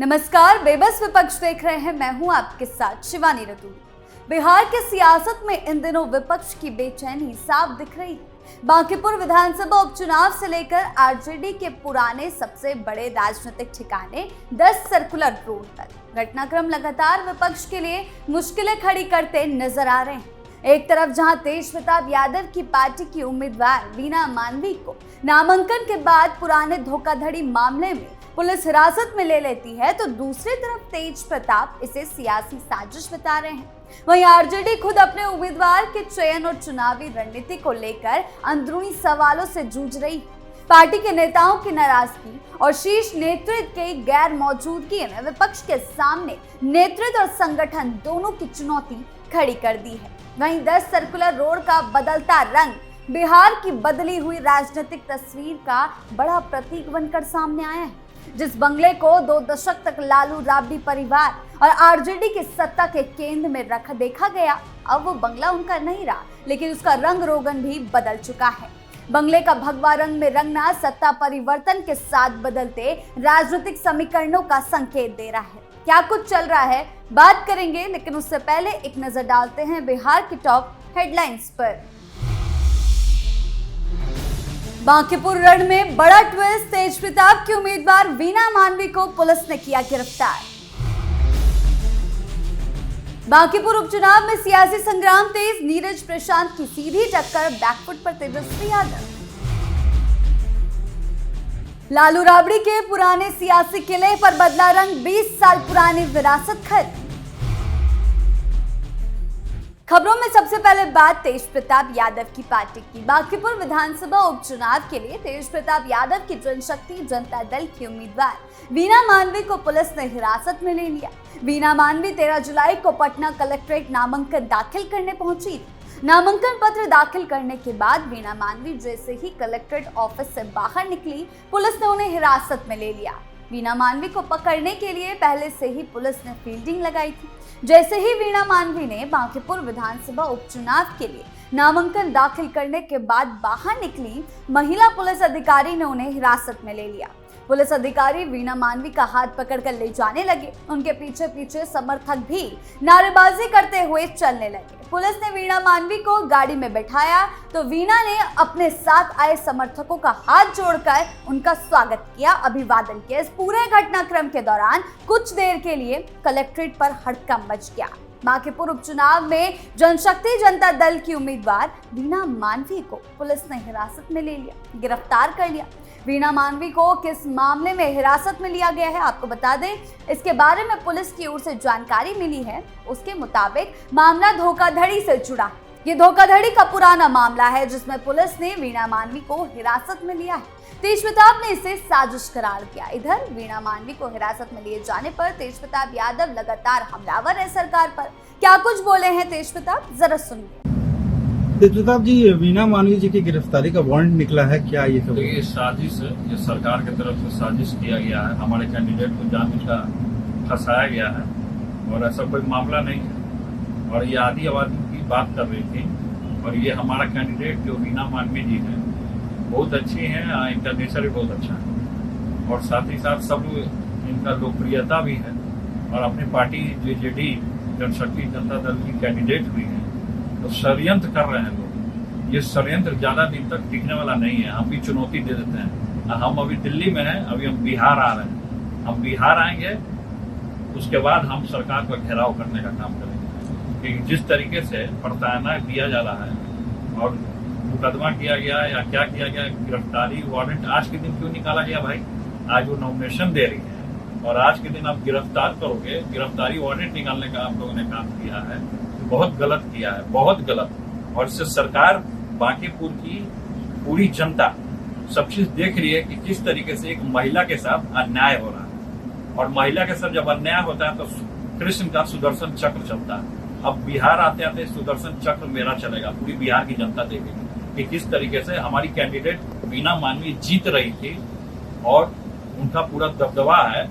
नमस्कार, बेबस विपक्ष देख रहे हैं। मैं हूं आपके साथ शिवानी रतूड़ी। बिहार के सियासत में इन दिनों विपक्ष की बेचैनी साफ दिख रही है। बांकीपुर विधानसभा उपचुनाव से लेकर आरजेडी के पुराने सबसे बड़े राजनीतिक ठिकाने 10 सर्कुलर रोड तक घटनाक्रम लगातार विपक्ष के लिए मुश्किलें खड़ी करते नजर आ रहे हैं। एक तरफ जहां तेजप्रताप यादव की पार्टी की उम्मीदवार वीना मानवी को नामांकन के बाद पुराने धोखाधड़ी मामले में पुलिस हिरासत में ले लेती है, तो दूसरी तरफ तेजप्रताप इसे सियासी साजिश बता रहे हैं। वहीं आरजेडी खुद अपने उम्मीदवार के चयन और चुनावी रणनीति को लेकर अंदरूनी सवालों से जूझ रही है। पार्टी के नेताओं की नाराजगी और शीर्ष नेतृत्व के गैर मौजूदगी में विपक्ष के सामने नेतृत्व और संगठन दोनों की चुनौती खड़ी कर दी है। वहीं 10 सर्कुलर रोड का बदलता रंग बिहार की बदली हुई राजनीतिक तस्वीर का बड़ा प्रतीक बनकर सामने आया है। जिस बंगले को 2 दशक तक लालू राबड़ी परिवार और आरजेडी की सत्ता के केंद्र में देखा गया, अब वो बंगला उनका नहीं रहा, लेकिन उसका रंग रोगन भी बदल चुका है। बंगले का भगवा रंग में रंगना सत्ता परिवर्तन के साथ बदलते राजनीतिक समीकरणों का संकेत दे रहा है। क्या कुछ चल रहा है बात करेंगे, लेकिन उससे पहले एक नजर डालते हैं बिहार की टॉप हेडलाइंस पर। बांकीपुर रण में बड़ा ट्विस्ट, तेजप्रताप की उम्मीदवार वीना मानवी को पुलिस ने किया गिरफ्तार। बांकीपुर उपचुनाव में सियासी संग्राम तेज, नीरज प्रशांत की सीधी टक्कर, बैकफुट पर तेजस्वी यादव। लालू राबड़ी के पुराने सियासी किले पर बदला रंग, 20 साल पुरानी विरासत खत्म। खबरों में सबसे पहले बात तेजप्रताप यादव की पार्टी की। बांकीपुर विधानसभा उपचुनाव के लिए तेजप्रताप यादव की जनशक्ति जनता दल की उम्मीदवार वीना मानवी को पुलिस ने हिरासत में ले लिया। वीना मानवी 13 जुलाई को पटना कलेक्ट्रेट नामांकन दाखिल करने पहुंची थी। नामांकन पत्र दाखिल करने के बाद वीना मानवी जैसे ही कलेक्ट्रेट ऑफिस से बाहर निकली, पुलिस ने उन्हें हिरासत में ले लिया। वीना मानवी को पकड़ने के लिए पहले से ही पुलिस ने फील्डिंग लगाई थी। जैसे ही वीना मानवी ने बांकीपुर विधानसभा उपचुनाव के लिए नामांकन दाखिल करने के बाद बाहर निकली, महिला पुलिस अधिकारी ने उन्हें हिरासत में ले लिया। पुलिस अधिकारी वीना मानवी का हाथ पकड़कर ले जाने लगे। उनके पीछे पीछे समर्थक भी नारेबाजी करते हुए चलने लगे। पुलिस ने वीना मानवी को गाड़ी में बैठाया तो वीना ने अपने साथ आए समर्थकों का हाथ जोड़कर उनका स्वागत किया, अभिवादन किया। इस पूरे घटनाक्रम के दौरान कुछ देर के लिए कलेक्ट्रेट पर हड़कंप मच गया। बांकीपुर उपचुनाव में जनशक्ति जनता दल की उम्मीदवार वीना मानवी को पुलिस ने हिरासत में ले लिया, गिरफ्तार कर लिया। वीना मानवी को किस मामले में हिरासत में लिया गया है, आपको बता दें, इसके बारे में पुलिस की ओर से जानकारी मिली है। उसके मुताबिक मामला धोखाधड़ी से जुड़ा है। ये धोखाधड़ी का पुराना मामला है जिसमें पुलिस ने वीना मानवी को हिरासत में लिया है। तेजप्रताप ने इसे साजिश करार दिया। इधर वीना मानवी को हिरासत में लिए जाने पर तेजप्रताप यादव लगातार हमलावर है सरकार पर। क्या कुछ बोले हैं तेजप्रताप, जरा सुनिए। तेजप्रताप जी, वीना मानवी जी की गिरफ्तारी का वारंट निकला है, क्या ये सब? ये साजिश है, ये सरकार की तरफ से साजिश किया गया है। हमारे कैंडिडेट को जानबूझकर फंसाया गया है और ऐसा कोई मामला नहीं है। और ये आदि आबादी की बात कर रही थी और ये हमारा कैंडिडेट जो वीना मानवी जी है बहुत अच्छी हैं, इनका नेचर भी बहुत अच्छा है और साथ ही साथ सब इनका लोकप्रियता भी है और अपनी पार्टी जेजेडी जनशक्ति जनता दल की कैंडिडेट हुई है। तो षड्यंत्र कर रहे हैं लोग। ये षड्यंत्र ज्यादा दिन तक टिकने वाला नहीं है। हम भी चुनौती दे देते हैं। हम अभी दिल्ली में हैं, अभी हम बिहार आ रहे हैं। हम बिहार आएंगे, उसके बाद हम सरकार पर घेराव करने का काम करेंगे। कि जिस तरीके से प्रताड़ना दिया जा रहा है और मुकदमा किया गया या क्या किया गया, गिरफ्तारी वारंट आज के दिन क्यों निकाला गया भाई? आज वो नॉमिनेशन दे रही है और आज के दिन आप गिरफ्तार करोगे, गिरफ्तारी वारंट निकालने का आप लोगों ने काम किया है, बहुत गलत किया है, बहुत गलत। और इससे सरकार, बांकीपुर की पूरी जनता सब चीज देख रही है कि किस तरीके से एक महिला के साथ अन्याय हो रहा है। और महिला के साथ जब अन्याय होता है तो कृष्ण का सुदर्शन चक्र चलता है। अब बिहार आते आते सुदर्शन चक्र मेरा चलेगा। पूरी बिहार की जनता देखेगी कि किस तरीके से हमारी कैंडिडेट वीना मानवी जीत रही थी और उनका पूरा दबदबा है।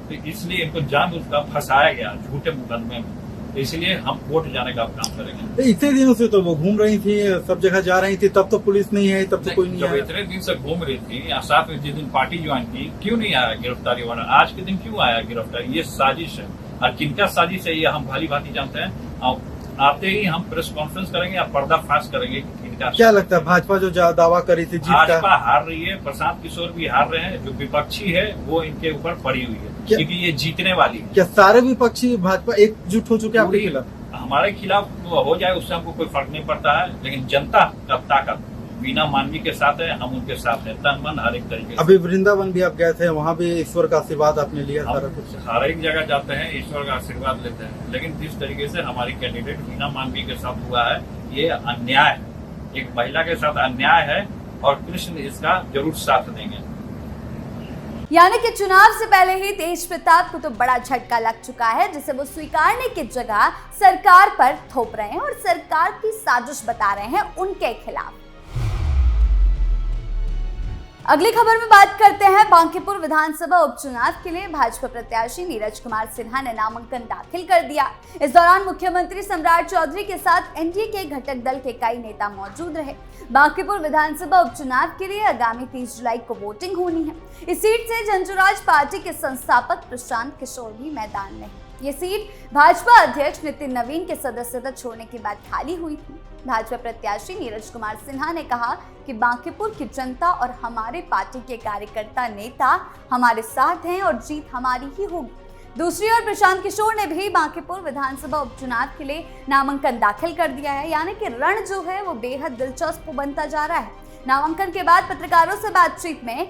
तो इसलिए इनको जानबूझकर फंसाया गया झूठे मुकदमे में। इसलिए हम कोर्ट जाने का काम करेंगे। इतने दिनों से तो वो घूम रही थी, सब जगह जा रही थी, तब तो पुलिस नहीं है, तब तो कोई नहीं जब है। इतने दिन से घूम रही थी या साथ में जिस दिन पार्टी ज्वाइन की, क्यों नहीं आया गिरफ्तारी वाला? आज के दिन क्यों आया गिरफ्तारी? ये साजिश है। और किनका साजिश है ये हम भली भांति जानते हैं। और आते ही हम प्रेस कॉन्फ्रेंस करेंगे या पर्दाफाश करेंगे किनका। क्या लगता है भाजपा जो दावा करी थी जीत भाजपा का? हार रही है, प्रशांत किशोर भी हार रहे हैं, जो विपक्षी है वो इनके ऊपर पड़ी हुई है, क्योंकि ये जीतने वाली है। क्या सारे विपक्षी भाजपा एकजुट हो चुके हैं आपके खिलाफ? हमारे खिलाफ हो जाए उससे हमको कोई फर्क नहीं पड़ता है, लेकिन जनता का ताकत वीणा मानवी के साथ है, हम उनके साथ हैं, तन मन हर एक तरीके से। अभी वृंदावन भी आप गए थे, वहाँ भी ईश्वर का आशीर्वाद आपने लिया सारा कुछ? हम हर एक जगह जाते हैं, ईश्वर का आशीर्वाद लेते हैं, लेकिन जिस तरीके से हमारी कैंडिडेट वीणा मानवी के साथ हुआ है ये अन्याय है। एक महिला के साथ अन्याय है और कृष्ण इसका जरूर साथ देंगे। यानी कि चुनाव से पहले ही तेज प्रताप को तो बड़ा झटका लग चुका है, जिसे वो स्वीकारने की जगह सरकार पर थोप रहे हैं और सरकार की साजिश बता रहे हैं उनके खिलाफ। अगली खबर में बात करते हैं बांकीपुर विधानसभा उपचुनाव के लिए भाजपा प्रत्याशी नीरज कुमार सिन्हा ने नामांकन दाखिल कर दिया। इस दौरान मुख्यमंत्री सम्राट चौधरी के साथ एनडीए के घटक दल के कई नेता मौजूद रहे। बांकीपुर विधानसभा उपचुनाव के लिए आगामी 30 जुलाई को वोटिंग होनी है। इस सीट से जनसुराज पार्टी के संस्थापक प्रशांत किशोर भी मैदान में है। ये सीट भाजपा अध्यक्ष नितिन नवीन के सदस्यता छोड़ने के बाद खाली हुई थी। भाजपा प्रत्याशी नीरज कुमार सिन्हा ने कहा कि बांकीपुर की जनता और हमारे पार्टी के कार्यकर्ता नेता हमारे साथ हैं और जीत हमारी ही होगी। दूसरी ओर प्रशांत किशोर ने भी बांकीपुर विधानसभा उपचुनाव के लिए नामांकन दाखिल कर दिया है। यानी कि रण जो है वो बेहद दिलचस्प बनता जा रहा है। नामांकन के बाद पत्रकारों से बातचीत में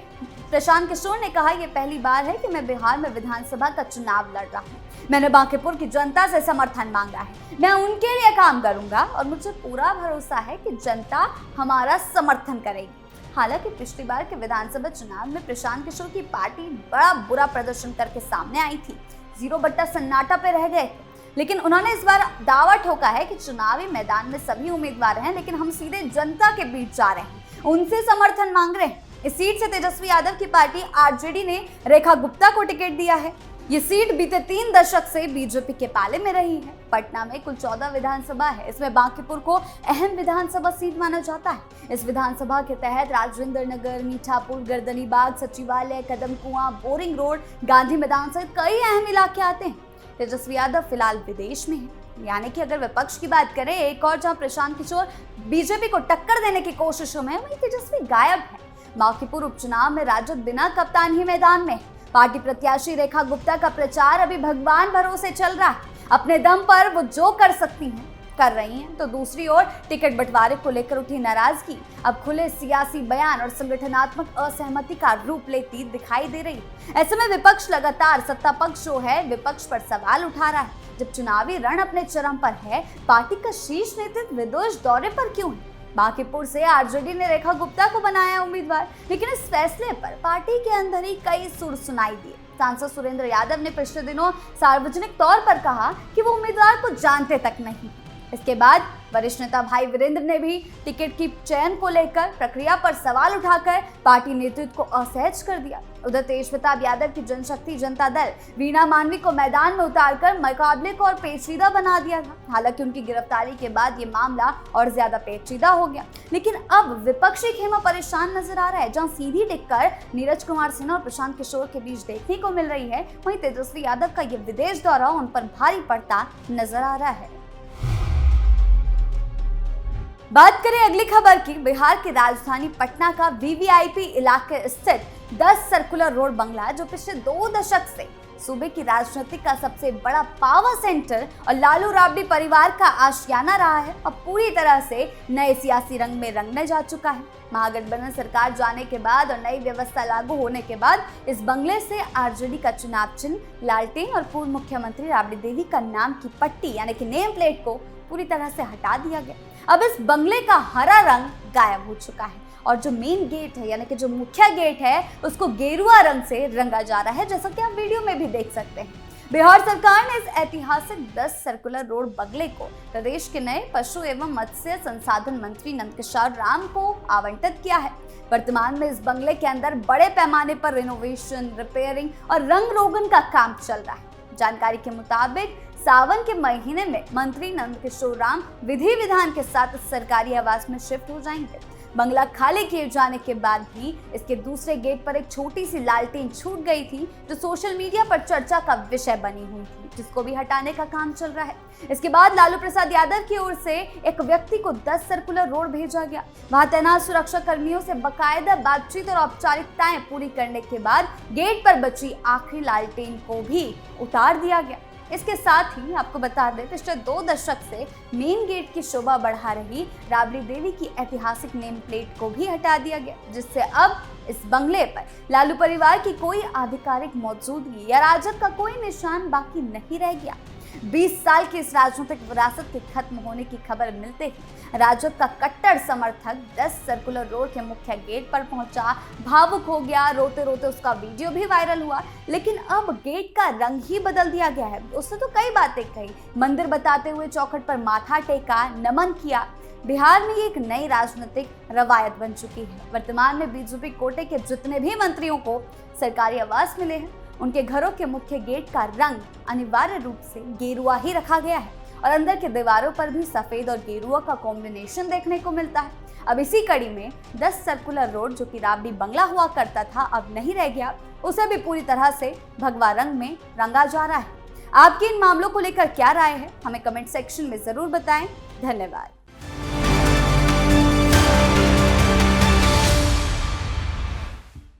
प्रशांत किशोर ने कहा, ये पहली बार है कि मैं बिहार में विधानसभा का चुनाव लड़ रहा हूँ। मैंने बांकीपुर की जनता से समर्थन मांगा है, मैं उनके लिए काम करूंगा और मुझे पूरा भरोसा है कि जनता हमारा समर्थन करेगी। हालांकि पिछली बार के विधानसभा चुनाव में प्रशांत किशोर की पार्टी बड़ा बुरा प्रदर्शन करके सामने आई थी, 0 सन्नाटा पे रह गए, लेकिन उन्होंने इस बार दावा ठोका है कि चुनावी मैदान में सभी उम्मीदवार हैं, लेकिन हम सीधे जनता के बीच जा रहे हैं, उनसे समर्थन मांग रहे हैं। इस सीट से तेजस्वी यादव की पार्टी आरजेडी ने रेखा गुप्ता को टिकट दिया है। ये सीट बीते 3 दशक से बीजेपी के पाले में रही है। पटना में कुल 14 विधानसभा है, इसमें बांकीपुर को अहम विधानसभा सीट माना जाता है। इस विधानसभा के तहत राजेंद्र नगर, मीठापुर, गर्दनीबाग, सचिवालय, कदम कुआं, बोरिंग रोड, गांधी मैदान सहित कई अहम इलाके आते हैं। तेजस्वी यादव फिलहाल विदेश में है। यानी कि अगर विपक्ष की बात करें, एक और जहां प्रशांत किशोर बीजेपी को टक्कर देने की कोशिशों में, वहीं तेजस्वी गायब है। बांकीपुर उपचुनाव में राजद बिना कप्तान ही मैदान में। पार्टी प्रत्याशी रेखा गुप्ता का प्रचार अभी भगवान भरोसे चल रहा है। अपने दम पर वो जो कर सकती हैं कर रही हैं। तो दूसरी ओर टिकट बंटवारे को लेकर उठी नाराजगी अब खुले सियासी बयान और संगठनात्मक असहमति का रूप लेती दिखाई दे रही है। ऐसे में विपक्ष लगातार सत्ता पक्ष जो है विपक्ष पर सवाल उठा रहा है। जब चुनावी रण अपने चरम पर है, पार्टी का शीर्ष नेतृत्व विदेश दौरे पर क्यों है? बांकीपुर से आरजेडी ने रेखा गुप्ता को बनाया उम्मीदवार, लेकिन इस फैसले पर पार्टी के अंदर ही कई सुर सुनाई दिए। सांसद सुरेंद्र यादव ने पिछले दिनों सार्वजनिक तौर पर कहा कि वो उम्मीदवार को जानते तक नहीं। इसके बाद वरिष्ठ नेता भाई वीरेंद्र ने भी टिकट की चयन को लेकर प्रक्रिया पर सवाल उठाकर पार्टी नेतृत्व को असहज कर दिया। उधर तेज प्रताप यादव की जनशक्ति जनता दल वीणा मानवी को मैदान में उतारकर मुकाबले को और पेचीदा बना दिया था। हालांकि उनकी गिरफ्तारी के बाद ये मामला और ज्यादा पेचीदा हो गया, लेकिन अब विपक्षी खेमा परेशान नजर आ रहा है। जहां सीधी टिक्कर नीरज कुमार सिन्हा और प्रशांत किशोर के बीच देखने को मिल रही है, वहीं तेजस्वी यादव का ये विदेश दौरा उन पर भारी पड़ता नजर आ रहा है। बात करें अगली खबर की, बिहार की राजधानी पटना का वीवीआईपी इलाके स्थित 10 सर्कुलर रोड बंगला, जो पिछले 2 दशक से सूबे की राजनीति का सबसे बड़ा पावर सेंटर और लालू राबड़ी परिवार का आशियाना रहा है, अब पूरी तरह से नए सियासी रंग में रंगने जा चुका है। महागठबंधन सरकार जाने के बाद और नई व्यवस्था लागू होने के बाद इस बंगले से आरजेडी का चुनाव चिन्ह लालटेन और पूर्व मुख्यमंत्री राबड़ी देवी का नाम की पट्टी यानी कि नेम प्लेट को पूरी तरह से हटा दिया गया। अब इस बंगले का हरा रंग गायब हो चुका है और जो मेन गेट है यानी कि जो मुख्य गेट है उसको गेरुआ रंग से रंगा जा रहा है, जैसा कि आप वीडियो में भी देख सकते हैं। बिहार सरकार ने इस ऐतिहासिक 10 सर्कुलर रोड बंगले को प्रदेश के नए पशु एवं मत्स्य संसाधन मंत्री नंदकिशोर राम को आवंटित किया है। वर्तमान में इस बंगले के अंदर बड़े पैमाने पर रिनोवेशन, रिपेयरिंग और रंग रोगन का काम चल रहा है। जानकारी के मुताबिक सावन के महीने में मंत्री नंदकिशोर राम विधि विधान के साथ इस सरकारी आवास में शिफ्ट हो जाएंगे। बंगला खाली किए जाने के बाद भी इसके दूसरे गेट पर एक छोटी सी लालटेन छूट गई थी, जो सोशल मीडिया पर चर्चा का विषय बनी हुई थी, जिसको भी हटाने का काम चल रहा है। इसके बाद लालू प्रसाद यादव की ओर से एक व्यक्ति को 10 सर्कुलर रोड भेजा गया। वहां तैनात सुरक्षा कर्मियों से बकायदा बातचीत और औपचारिकताएं पूरी करने के बाद गेट पर बची आखिरी लालटेन को भी उतार दिया गया। इसके साथ ही आपको बता दें, पिछले 2 दशक से मेन गेट की शोभा बढ़ा रही राबड़ी देवी की ऐतिहासिक नेम प्लेट को भी हटा दिया गया, जिससे अब इस बंगले पर लालू परिवार की कोई आधिकारिक मौजूदगी या राजद का कोई निशान बाकी नहीं रह गया। 20 साल की इस राजनीतिक विरासत के खत्म होने की खबर मिलते ही राजद का कट्टर समर्थक 10 सर्कुलर रोड के मुख्य गेट पर पहुंचा, भावुक हो गया। रोते रोते उसका वीडियो भी वायरल हुआ, लेकिन अब गेट का रंग ही बदल दिया गया है। उसने तो कई बातें कही, मंदिर बताते हुए चौखट पर माथा टेका, नमन किया। बिहार में ये एक नई राजनीतिक रवायत बन चुकी है। वर्तमान में बीजेपी कोटे के जितने भी मंत्रियों को सरकारी आवास मिले हैं, उनके घरों के मुख्य गेट का रंग अनिवार्य रूप से गेरुआ ही रखा गया है और अंदर के दीवारों पर भी सफेद और गेरुआ का कॉम्बिनेशन देखने को मिलता है। अब इसी कड़ी में 10 सर्कुलर रोड, जो कि राबड़ी बंगला हुआ करता था, अब नहीं रह गया। उसे भी पूरी तरह से भगवा रंग में रंगा जा रहा है। आपकी इन मामलों को लेकर क्या राय है, हमें कमेंट सेक्शन में जरूर बताएं। धन्यवाद।